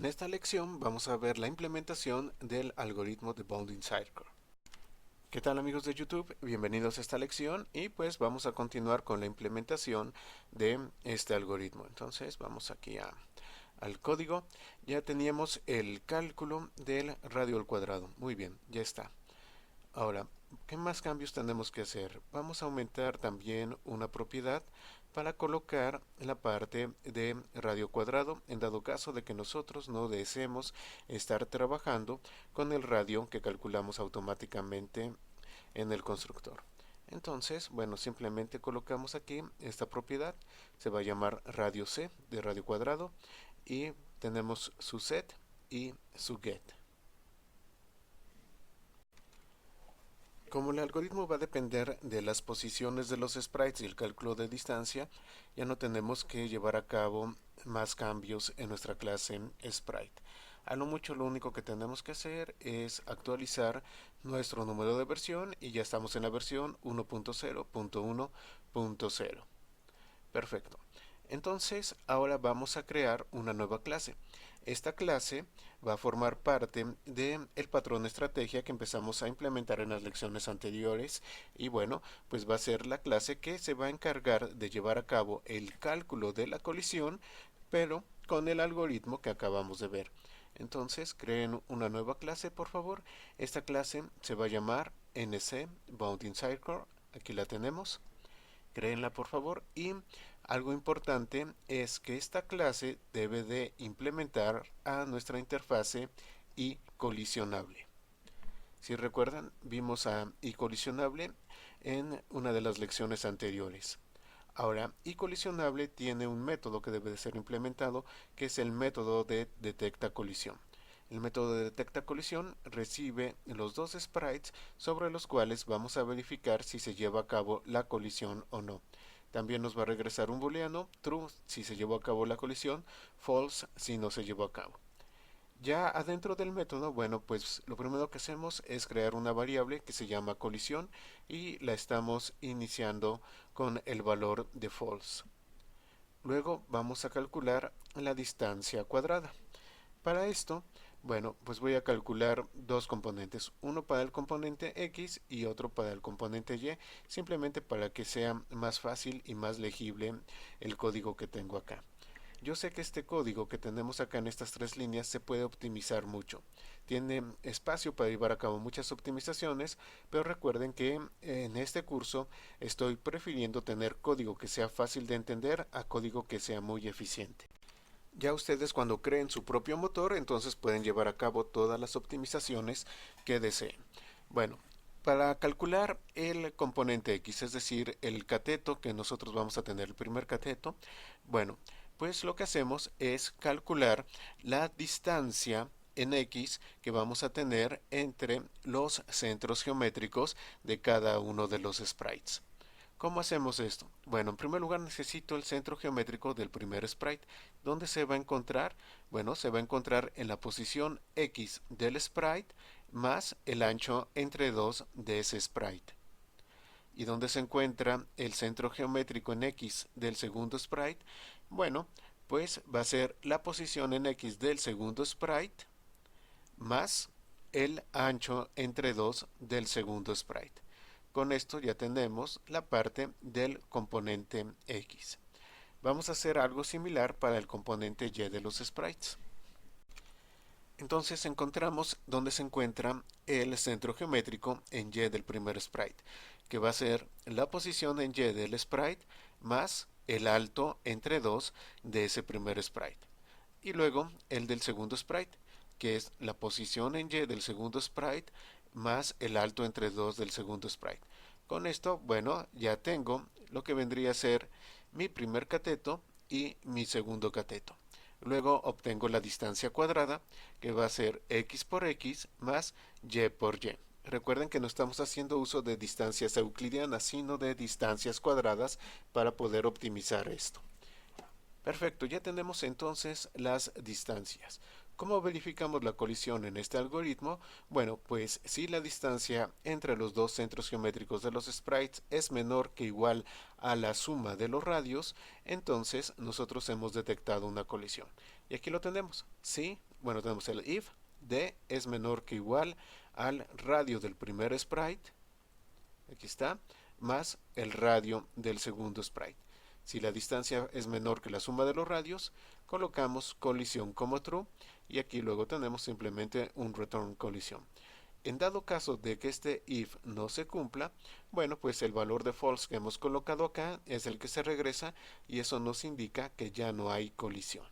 En esta lección vamos a ver la implementación del algoritmo de Bounding Circle. ¿Qué tal amigos de YouTube? Bienvenidos a esta lección y pues vamos a continuar con la implementación de este algoritmo. Entonces vamos aquí al código. Ya teníamos el cálculo del radio al cuadrado. Muy bien, ya está. Ahora, ¿qué más cambios tenemos que hacer? Vamos a aumentar también una propiedad para colocar la parte de radio cuadrado en dado caso de que nosotros no deseemos estar trabajando con el radio que calculamos automáticamente en el constructor. Entonces, bueno, simplemente colocamos aquí esta propiedad, se va a llamar radio C de radio cuadrado y tenemos su set y su get. Como el algoritmo va a depender de las posiciones de los sprites y el cálculo de distancia, ya no tenemos que llevar a cabo más cambios en nuestra clase sprite. A lo mucho lo único que tenemos que hacer es actualizar nuestro número de versión y ya estamos en la versión 1.0.1.0. Perfecto. Entonces, ahora vamos a crear una nueva clase. Esta clase va a formar parte del patrón estrategia que empezamos a implementar en las lecciones anteriores y bueno, pues va a ser la clase que se va a encargar de llevar a cabo el cálculo de la colisión, pero con el algoritmo que acabamos de ver. Entonces, creen una nueva clase, por favor. Esta clase se va a llamar NC Bounding Circle. Aquí la tenemos. Créenla por favor y algo importante es que esta clase debe de implementar a nuestra interfase iColisionable. Si recuerdan, vimos a iColisionable en una de las lecciones anteriores. Ahora, iColisionable tiene un método que debe de ser implementado, que es el método de detecta colisión. El método de detecta colisión recibe los dos sprites sobre los cuales vamos a verificar si se lleva a cabo la colisión o no. También nos va a regresar un booleano, true si se llevó a cabo la colisión, false si no se llevó a cabo. Ya adentro del método, bueno, pues lo primero que hacemos es crear una variable que se llama colisión y la estamos iniciando con el valor de false. Luego vamos a calcular la distancia cuadrada. Para esto, bueno, pues voy a calcular dos componentes, uno para el componente X y otro para el componente Y, simplemente para que sea más fácil y más legible el código que tengo acá. Yo sé que este código que tenemos acá en estas tres líneas se puede optimizar mucho. Tiene espacio para llevar a cabo muchas optimizaciones, pero recuerden que en este curso estoy prefiriendo tener código que sea fácil de entender a código que sea muy eficiente. Ya ustedes cuando creen su propio motor, entonces pueden llevar a cabo todas las optimizaciones que deseen. Bueno, para calcular el componente X, es decir, el cateto que nosotros vamos a tener, el primer cateto, bueno, pues lo que hacemos es calcular la distancia en X que vamos a tener entre los centros geométricos de cada uno de los sprites. ¿Cómo hacemos esto? Bueno, en primer lugar necesito el centro geométrico del primer sprite. ¿Dónde se va a encontrar? Bueno, se va a encontrar en la posición X del sprite más el ancho entre 2 de ese sprite. ¿Y dónde se encuentra el centro geométrico en X del segundo sprite? Bueno, pues va a ser la posición en X del segundo sprite más el ancho entre 2 del segundo sprite. Con esto ya tenemos la parte del componente X. Vamos a hacer algo similar para el componente Y de los sprites. Entonces encontramos dónde se encuentra el centro geométrico en Y del primer sprite, que va a ser la posición en Y del sprite más el alto entre 2 de ese primer sprite. Y luego el del segundo sprite, que es la posición en Y del segundo sprite más el alto entre 2 del segundo sprite. Con esto, bueno, ya tengo lo que vendría a ser mi primer cateto y mi segundo cateto. Luego obtengo la distancia cuadrada, que va a ser x por x más y por y. Recuerden que no estamos haciendo uso de distancias euclidianas, sino de distancias cuadradas para poder optimizar esto. Perfecto, ya tenemos entonces las distancias. ¿Cómo verificamos la colisión en este algoritmo? Bueno, pues si la distancia entre los dos centros geométricos de los sprites es menor que igual a la suma de los radios, entonces nosotros hemos detectado una colisión. Y aquí lo tenemos. Sí, bueno, tenemos el if d es menor que igual al radio del primer sprite, aquí está, más el radio del segundo sprite. Si la distancia es menor que la suma de los radios, colocamos colisión como true y aquí luego tenemos simplemente un return colisión. En dado caso de que este if no se cumpla, bueno, pues el valor de false que hemos colocado acá es el que se regresa y eso nos indica que ya no hay colisión.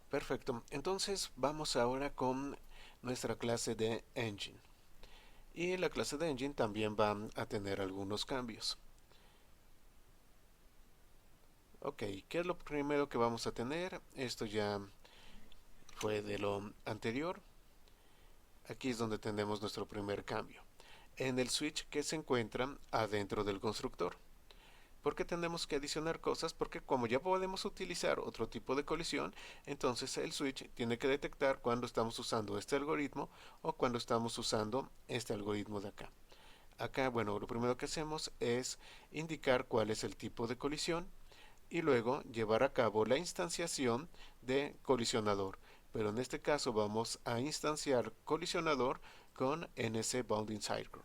Perfecto, entonces vamos ahora con nuestra clase de engine. Y la clase de engine también va a tener algunos cambios. Ok, ¿qué es lo primero que vamos a tener? Esto ya fue de lo anterior. Aquí es donde tenemos nuestro primer cambio. En el switch que se encuentra adentro del constructor. ¿Por qué tenemos que adicionar cosas? Porque como ya podemos utilizar otro tipo de colisión, entonces el switch tiene que detectar cuando estamos usando este algoritmo o cuando estamos usando este algoritmo de acá. Acá, bueno, lo primero que hacemos es indicar cuál es el tipo de colisión y luego llevar a cabo la instanciación de colisionador. Pero en este caso vamos a instanciar colisionador con NC Bounding Circle.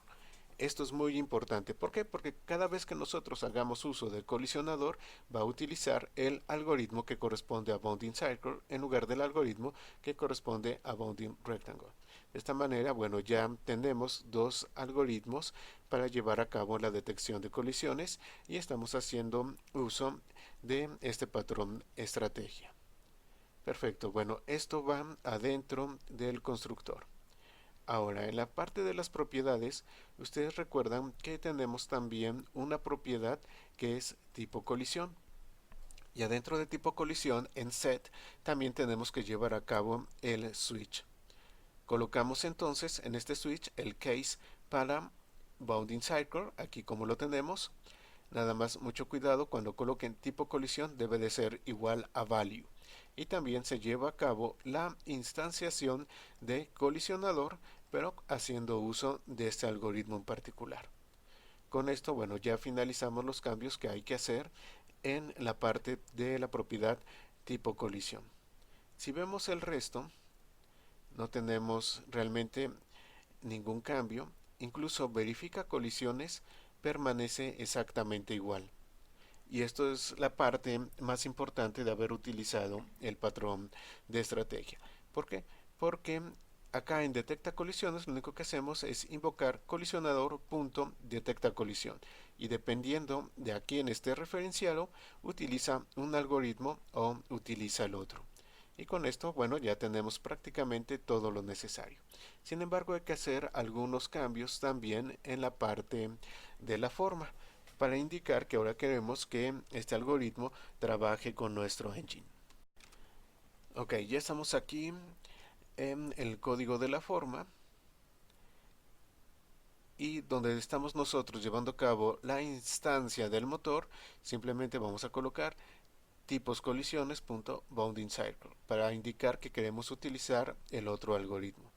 Esto es muy importante. ¿Por qué? Porque cada vez que nosotros hagamos uso del colisionador, va a utilizar el algoritmo que corresponde a Bounding Circle en lugar del algoritmo que corresponde a Bounding Rectangle. De esta manera, bueno, ya tenemos dos algoritmos para llevar a cabo la detección de colisiones y estamos haciendo uso de este patrón estrategia. Perfecto, bueno, esto va adentro del constructor. Ahora, en la parte de las propiedades, ustedes recuerdan que tenemos también una propiedad que es tipo colisión. Y adentro de tipo colisión, en set, también tenemos que llevar a cabo el switch. Colocamos entonces en este switch el case para Bounding Circle, aquí como lo tenemos. Nada más mucho cuidado cuando coloquen tipo colisión debe de ser igual a value. Y también se lleva a cabo la instanciación de colisionador, pero haciendo uso de este algoritmo en particular. Con esto, bueno, ya finalizamos los cambios que hay que hacer en la parte de la propiedad tipo colisión. Si vemos el resto, no tenemos realmente ningún cambio. Incluso verifica colisiones permanece exactamente igual. Y esto es la parte más importante de haber utilizado el patrón de estrategia. ¿Por qué? Porque acá en detecta colisiones lo único que hacemos es invocar colisionador.detecta colisión. Y dependiendo de a quién esté referenciado, utiliza un algoritmo o utiliza el otro. Y con esto, bueno, ya tenemos prácticamente todo lo necesario. Sin embargo, hay que hacer algunos cambios también en la parte de la forma para indicar que ahora queremos que este algoritmo trabaje con nuestro engine. Ok, ya estamos aquí en el código de la forma y donde estamos nosotros llevando a cabo la instancia del motor, simplemente vamos a colocar tipos colisiones.bounding circle para indicar que queremos utilizar el otro algoritmo.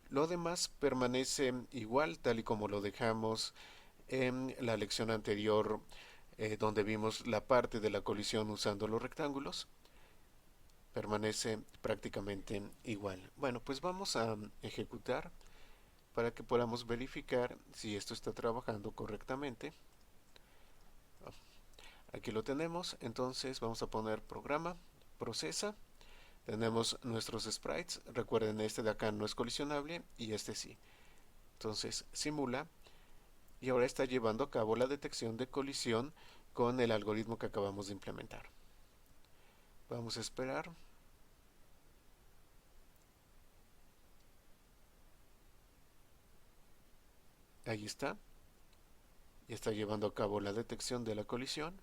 Lo demás permanece igual tal y como lo dejamos en la lección anterior donde vimos la parte de la colisión usando los rectángulos. Permanece prácticamente igual. Bueno, pues vamos a ejecutar para que podamos verificar si esto está trabajando correctamente. Aquí lo tenemos, entonces vamos a poner programa, procesa. Tenemos nuestros sprites, recuerden este de acá no es colisionable y este sí. Entonces simula y ahora está llevando a cabo la detección de colisión con el algoritmo que acabamos de implementar. Vamos a esperar. Ahí está. Ya está llevando a cabo la detección de la colisión.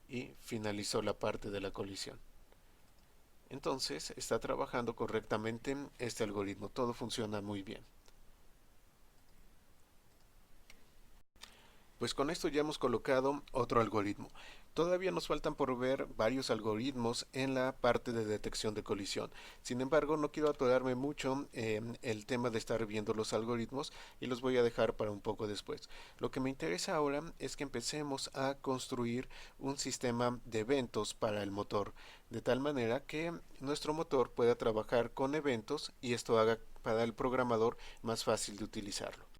Y finalizó la parte de la colisión. Entonces está trabajando correctamente este algoritmo. Todo funciona muy bien. Pues con esto ya hemos colocado otro algoritmo. Todavía nos faltan por ver varios algoritmos en la parte de detección de colisión. Sin embargo, no quiero atorarme mucho en el tema de estar viendo los algoritmos y los voy a dejar para un poco después. Lo que me interesa ahora es que empecemos a construir un sistema de eventos para el motor, de tal manera que nuestro motor pueda trabajar con eventos y esto haga para el programador más fácil de utilizarlo.